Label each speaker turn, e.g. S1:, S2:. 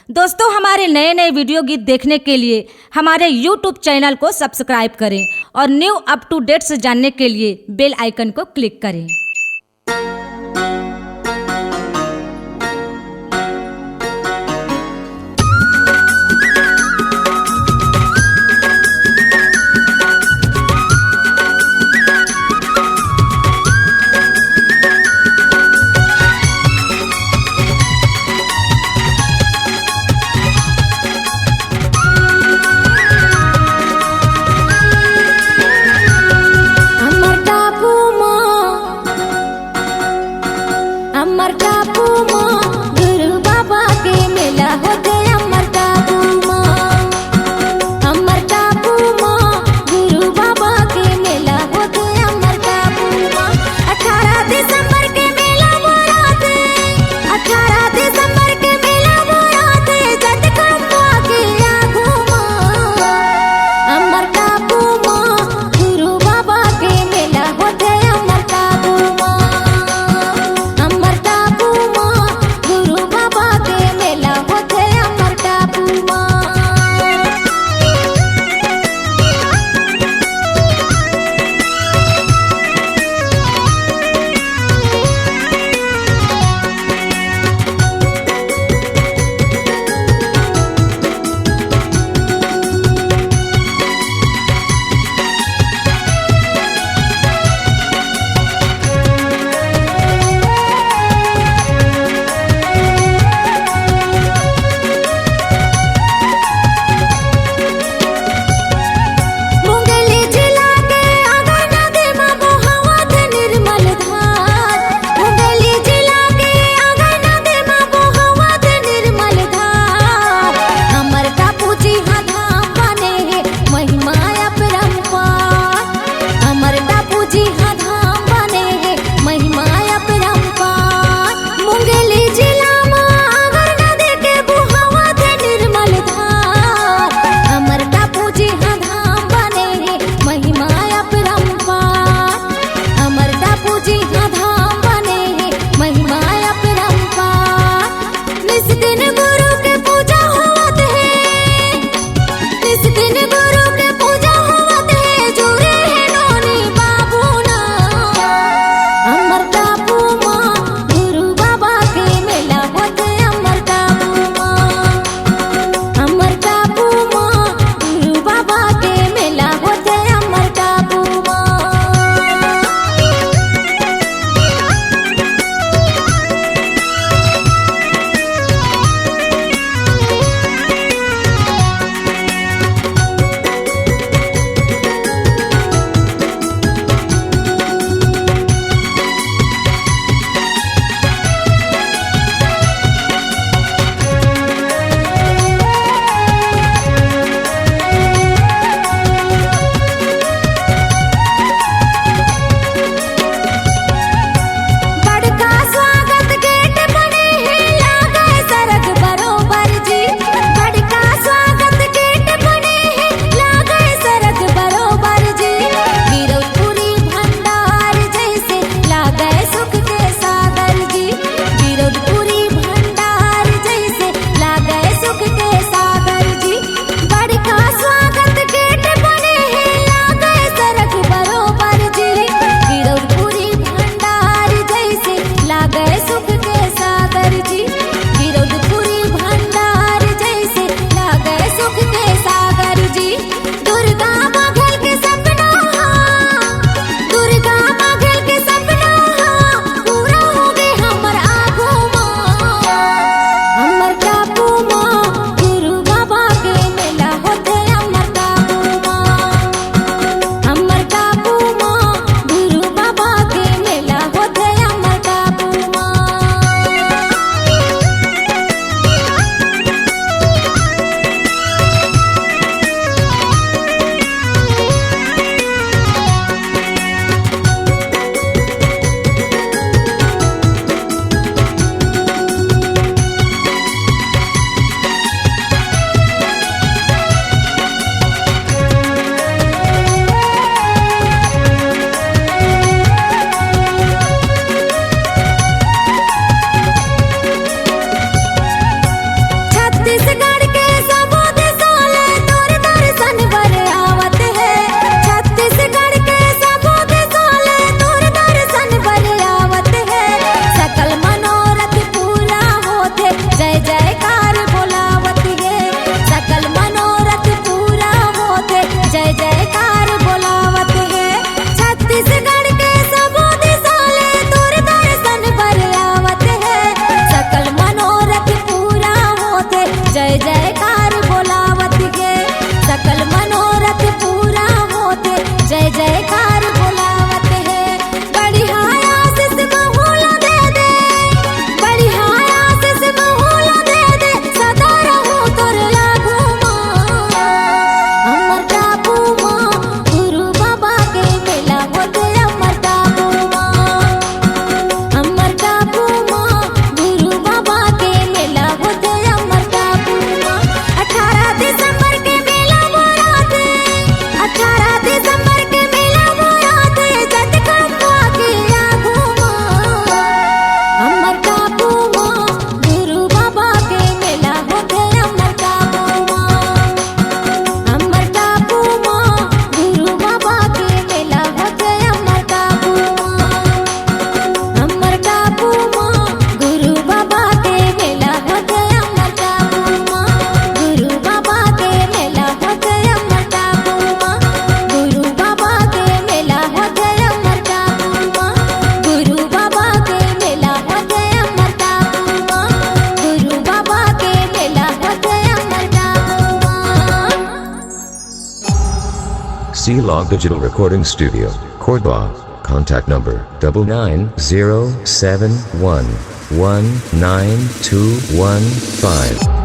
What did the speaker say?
S1: दोस्तों, हमारे नए नए वीडियो गीत देखने के लिए हमारे YouTube चैनल को सब्सक्राइब करें और न्यू अप टू डेट्स जानने के लिए बेल आइकन को क्लिक करें।
S2: छत्तीसगढ़ के सबो दिसाले तोर दर्शन बर आवत है। छत्तीसगढ़ के सबो दिसाले तोर दर्शन बर आवत है। सकल मनोरथ पूरा होते जय जयकार बोलावत है। सकल मनोरथ पूरा होते जय जयकार बोलावत है। छत्तीसगढ़ के सबो दिसाले तोर दर्शन बर आवत है। सकल मनोरथ पूरा होते जय जयकार बोलावत है। सकल मनोरथ पूरा होते जय जयकार बोलावत है। बढ़िया आशीष बहुला दे दे, बढ़िया आशीष बहुला दे दे, सदा रहूं तोर लागू माँ। अमर टापू माँ गुरु बाबा के मेला होते अमर टापू माँ। अमर टापू माँ गुरु बाबा के मेला होते अमर टापू माँ। 18 दिसंबर के मेला बोलाते, 18 दिसंबर के मेला बोलाते, जटकम्बा के आगू माँ। अमर टापू माँ गुरु बाबा के मेला होते अमर टापू माँ। अमर टापू माँ गुरु बाबा के मेला होते अमर टापू माँ। अमर टापू माँ गुरु बाबा के मेला होते अमर टापू माँ। गुरु बाबा के मेला होते अमर टापू माँ। गुरु बाबा के मेला होते अमर टापू माँ। गुरु बाबा के मेला होते अमर टापू माँ। गुरु बाबा के मेला होते अमर टापू माँ।
S3: C-Log Digital Recording Studio, Cordoba. Contact number 99071192115.